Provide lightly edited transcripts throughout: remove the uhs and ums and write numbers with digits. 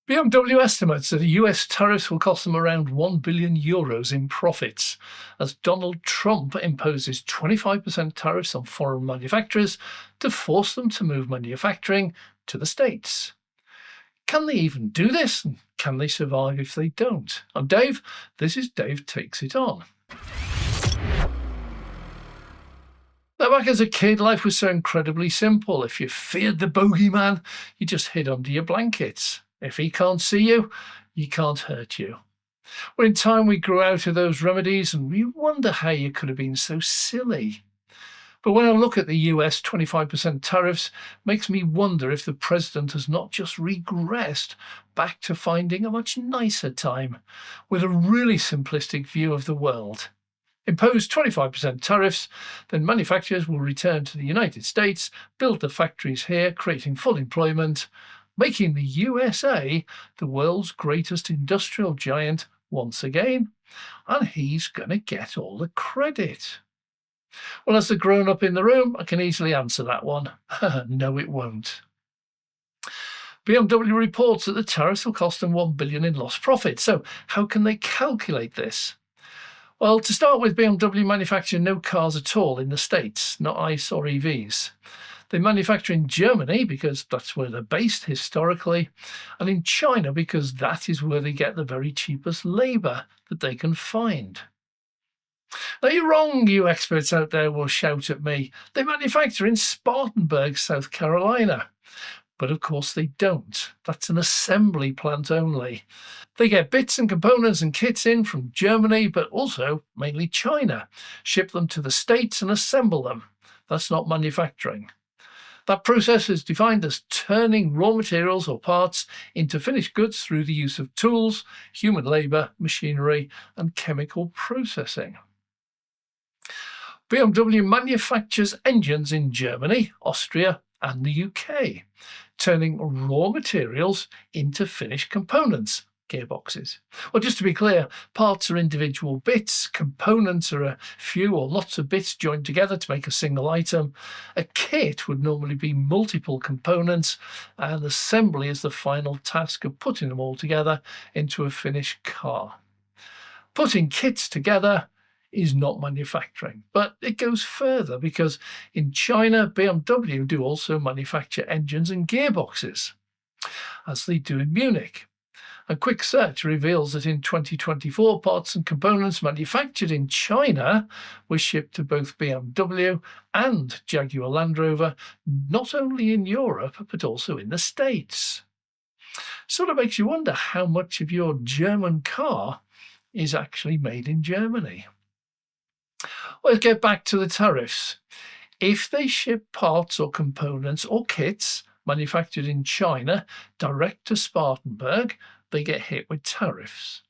BMW estimates that the US tariffs will cost them around €1 billion in profits as Donald Trump imposes 25% tariffs on foreign manufacturers to force them to move manufacturing to the States. Can they even do this? And can they survive if they don't? I'm Dave. This is Dave Takes It On. Now, back as a kid, life was so incredibly simple. If you feared the bogeyman, you just hid under your blankets. If he can't see you, he can't hurt you. Well, in time, we grew out of those remedies and we wonder how you could have been so silly. But when I look at the US 25% tariffs, it makes me wonder if the president has not just regressed back to finding a much nicer time with a really simplistic view of the world. Impose 25% tariffs, then manufacturers will return to the United States, build the factories here, creating full employment, making the USA the world's greatest industrial giant once again, and he's going to get all the credit. Well, as the grown-up in the room, I can easily answer that one. No, it won't. BMW reports that the tariffs will cost them $1 billion in lost profit. So how can they calculate this? Well, to start with, BMW manufacture no cars at all in the States, not ICE or EVs. They manufacture in Germany because that's where they're based historically, and in China because that is where they get the very cheapest labour that they can find. Now, you're wrong, you experts out there will shout at me. They manufacture in Spartanburg, South Carolina. But of course they don't. That's an assembly plant only. They get bits and components and kits in from Germany, but also mainly China, ship them to the States and assemble them. That's not manufacturing. That process is defined as turning raw materials or parts into finished goods through the use of tools, human labour, machinery, and chemical processing. BMW manufactures engines in Germany, Austria, and the UK, turning raw materials into finished components, gearboxes. Well, just to be clear, parts are individual bits, components are a few or lots of bits joined together to make a single item. A kit would normally be multiple components, and assembly is the final task of putting them all together into a finished car. Putting kits together is not manufacturing, but it goes further because in China, BMW do also manufacture engines and gearboxes, as they do in Munich. A quick search reveals that in 2024, parts and components manufactured in China were shipped to both BMW and Jaguar Land Rover, not only in Europe, but also in the States. Sort of makes you wonder how much of your German car is actually made in Germany. Let's get back to the tariffs. If they ship parts or components or kits manufactured in China direct to Spartanburg, they get hit with tariffs.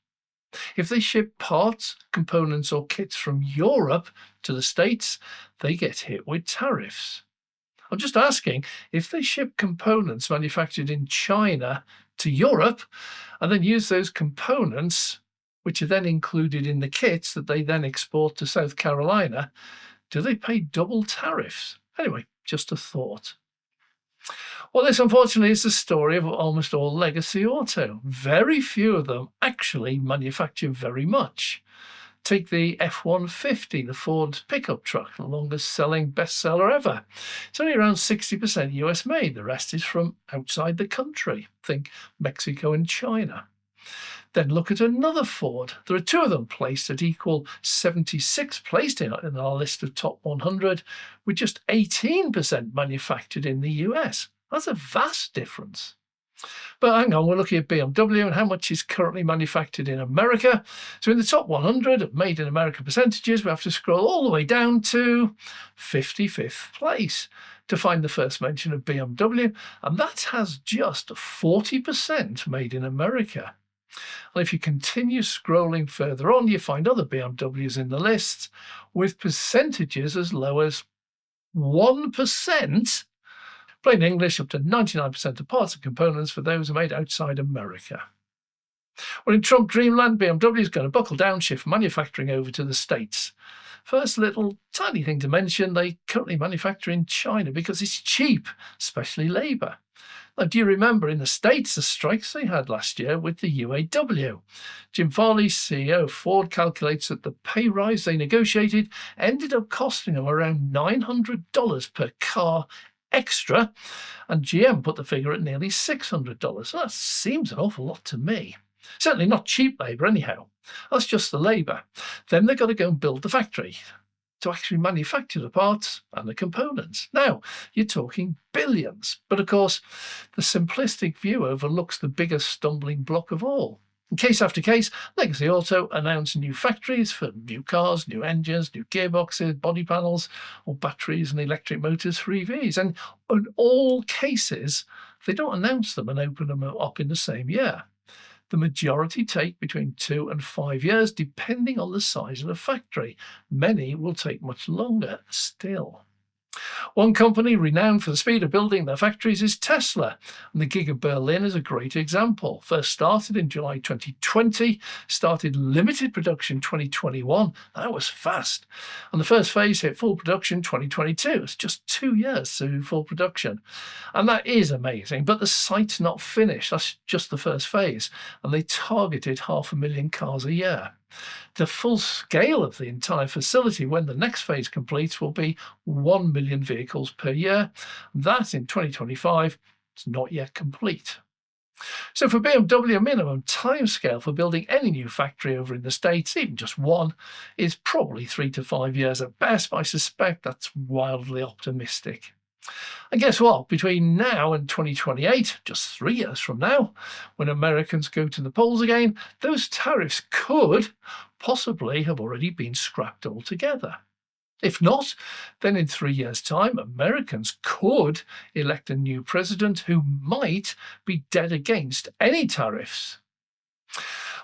If they ship parts, components, or kits from Europe to the States, they get hit with tariffs. I'm just asking, if they ship components manufactured in China to Europe and then use those components, which are then included in the kits that they then export to South Carolina, do they pay double tariffs? Anyway, just a thought. Well, this unfortunately is the story of almost all legacy auto. Very few of them actually manufacture very much. Take the F-150, the Ford pickup truck, the longest selling bestseller ever. It's only around 60% US made. The rest is from outside the country. Think Mexico and China. Then look at another Ford. There are two of them placed at equal 76 placed in our list of top 100, with just 18% manufactured in the US. That's a vast difference. But hang on, we're looking at BMW and how much is currently manufactured in America. So in the top 100 of made in America percentages, we have to scroll all the way down to 55th place to find the first mention of BMW, and that has just 40% made in America. And if you continue scrolling further on, you find other BMWs in the list with percentages as low as 1%. Plain English, up to 99% of parts and components for those are made outside America. Well, in Trump Dreamland, BMW is going to buckle down, shift manufacturing over to the States. First little tiny thing to mention, they currently manufacture in China because it's cheap, especially labour. Do you remember in the States the strikes they had last year with the UAW? Jim Farley, CEO of Ford, calculates that the pay rise they negotiated ended up costing them around $900 per car extra, and GM put the figure at nearly $600. That seems an awful lot to me. Certainly not cheap labour anyhow. That's just the labour. Then they've got to go and build the factory to actually manufacture the parts and the components. Now, you're talking billions. But of course, the simplistic view overlooks the biggest stumbling block of all. In case after case, Legacy Auto announced new factories for new cars, new engines, new gearboxes, body panels, or batteries and electric motors for EVs. And in all cases, they don't announce them and open them up in the same year. The majority take between 2 and 5 years, depending on the size of the factory. Many will take much longer still. One company renowned for the speed of building their factories is Tesla, and the gig of Berlin is a great example. First started in July 2020, started limited production 2021. That was fast. And the first phase hit full production 2022. It's just 2 years to full production. And that is amazing, but the site's not finished. That's just the first phase. And they targeted 500,000 cars a year. The full scale of the entire facility when the next phase completes will be 1 million vehicles per year. That in 2025 is not yet complete. So for BMW, a minimum timescale for building any new factory over in the States, even just one, is probably 3 to 5 years at best. But I suspect that's wildly optimistic. And guess what? Between now and 2028, just 3 years from now, when Americans go to the polls again, those tariffs could possibly have already been scrapped altogether. If not, then in 3 years' time, Americans could elect a new president who might be dead against any tariffs.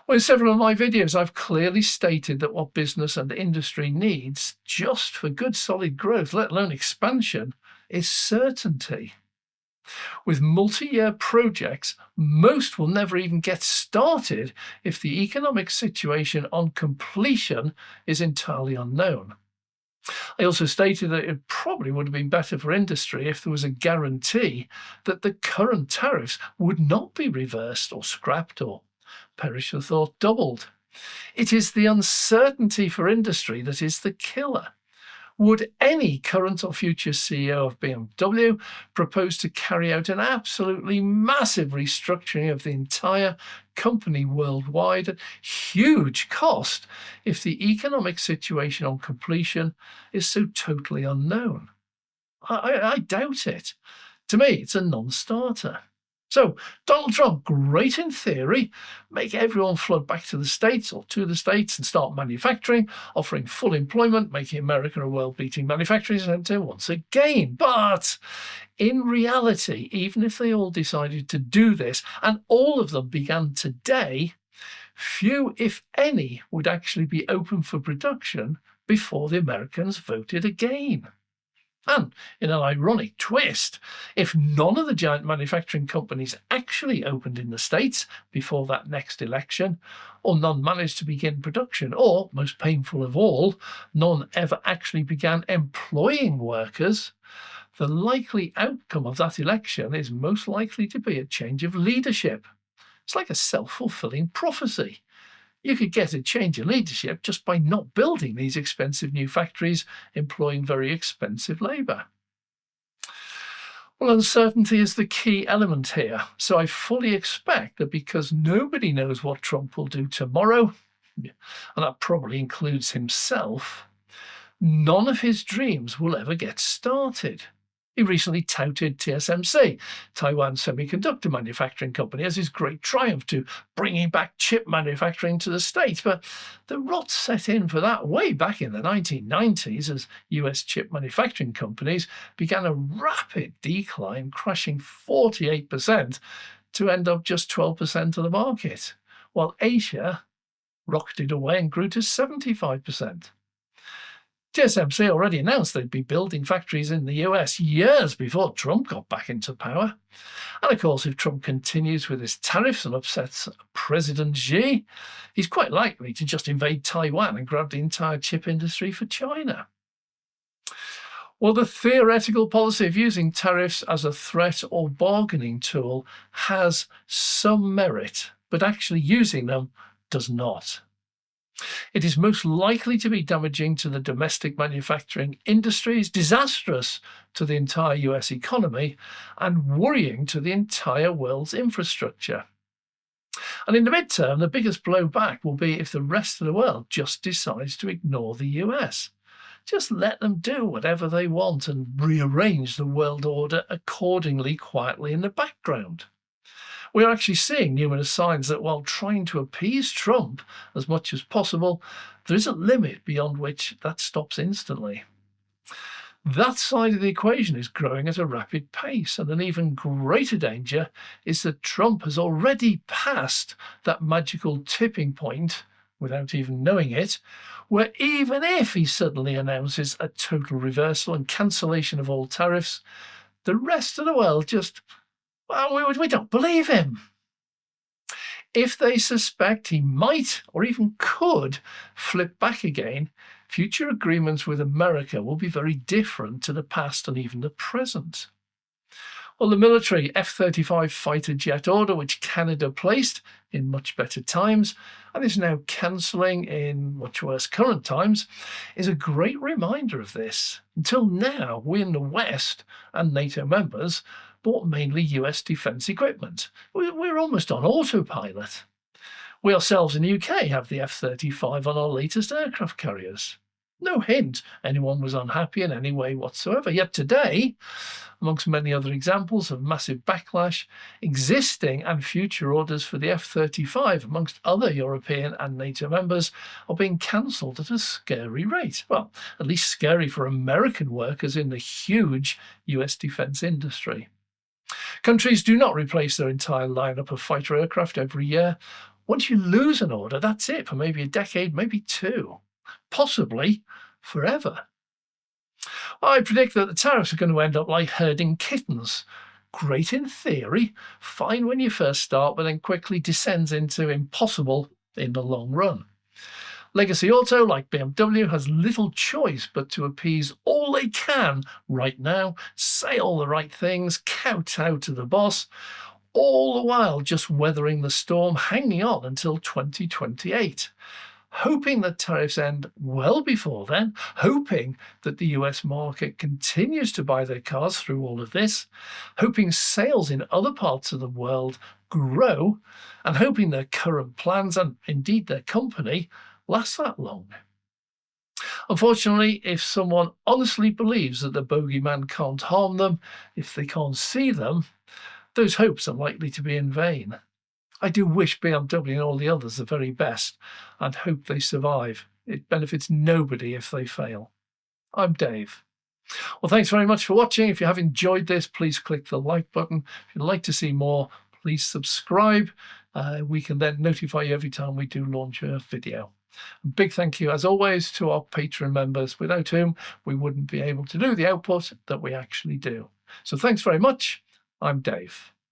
Well, in several of my videos, I've clearly stated that what business and industry needs just for good solid growth, let alone expansion, is certainty. With multi-year projects, most will never even get started if the economic situation on completion is entirely unknown. I also stated that it probably would have been better for industry if there was a guarantee that the current tariffs would not be reversed or scrapped or, perish the thought, doubled. It is the uncertainty for industry that is the killer. Would any current or future CEO of BMW propose to carry out an absolutely massive restructuring of the entire company worldwide at huge cost if the economic situation on completion is so totally unknown? I doubt it. To me, it's a non-starter. So, Donald Trump, great in theory, make everyone flood back to the States or to the States and start manufacturing, offering full employment, making America a world-beating manufacturing centre once again. But in reality, even if they all decided to do this, and all of them began today, few, if any, would actually be open for production before the Americans voted again. And in an ironic twist, if none of the giant manufacturing companies actually opened in the States before that next election, or none managed to begin production, or, most painful of all, none ever actually began employing workers, the likely outcome of that election is most likely to be a change of leadership. It's like a self-fulfilling prophecy. You could get a change in leadership just by not building these expensive new factories, employing very expensive labour. Well, uncertainty is the key element here. So I fully expect that because nobody knows what Trump will do tomorrow, and that probably includes himself, none of his dreams will ever get started. He recently touted TSMC, Taiwan Semiconductor Manufacturing Company, as his great triumph to bringing back chip manufacturing to the States. But the rot set in for that way back in the 1990s as US chip manufacturing companies began a rapid decline, crashing 48% to end up just 12% of the market, while Asia rocketed away and grew to 75%. TSMC already announced they'd be building factories in the US years before Trump got back into power. And of course, if Trump continues with his tariffs and upsets President Xi, he's quite likely to just invade Taiwan and grab the entire chip industry for China. Well, the theoretical policy of using tariffs as a threat or bargaining tool has some merit, but actually using them does not. It is most likely to be damaging to the domestic manufacturing industries, disastrous to the entire US economy, and worrying to the entire world's infrastructure. And in the midterm, the biggest blowback will be if the rest of the world just decides to ignore the US. Just let them do whatever they want and rearrange the world order accordingly, quietly in the background. We are actually seeing numerous signs that while trying to appease Trump as much as possible, there is a limit beyond which that stops instantly. That side of the equation is growing at a rapid pace, and an even greater danger is that Trump has already passed that magical tipping point, without even knowing it, where even if he suddenly announces a total reversal and cancellation of all tariffs, the rest of the world just, well, we don't believe him. If they suspect he might or even could flip back again, future agreements with America will be very different to the past and even the present. Well, the military F-35 fighter jet order, which Canada placed in much better times and is now cancelling in much worse current times, is a great reminder of this. Until now, we in the West and NATO members bought mainly US defence equipment. We're almost on autopilot. We ourselves in the UK have the F-35 on our latest aircraft carriers. No hint anyone was unhappy in any way whatsoever. Yet today, amongst many other examples of massive backlash, existing and future orders for the F-35, amongst other European and NATO members, are being cancelled at a scary rate. Well, at least scary for American workers in the huge US defence industry. Countries do not replace their entire lineup of fighter aircraft every year. Once you lose an order, that's it for maybe a decade, maybe two, possibly forever. I predict that the tariffs are going to end up like herding kittens. Great in theory, fine when you first start, but then quickly descends into impossible in the long run. Legacy Auto, like BMW, has little choice but to appease all they can right now, say all the right things, kowtow to the boss, all the while just weathering the storm, hanging on until 2028. Hoping that tariffs end well before then, hoping that the US market continues to buy their cars through all of this, hoping sales in other parts of the world grow, and hoping their current plans and indeed their company last that long. Unfortunately, if someone honestly believes that the bogeyman can't harm them, if they can't see them, those hopes are likely to be in vain. I do wish BMW and all the others the very best and hope they survive. It benefits nobody if they fail. I'm Dave. Well, thanks very much for watching. If you have enjoyed this, please click the like button. If you'd like to see more, please subscribe. We can then notify you every time we do launch a video. A big thank you, as always, to our Patreon members, without whom we wouldn't be able to do the output that we actually do. So thanks very much. I'm Dave.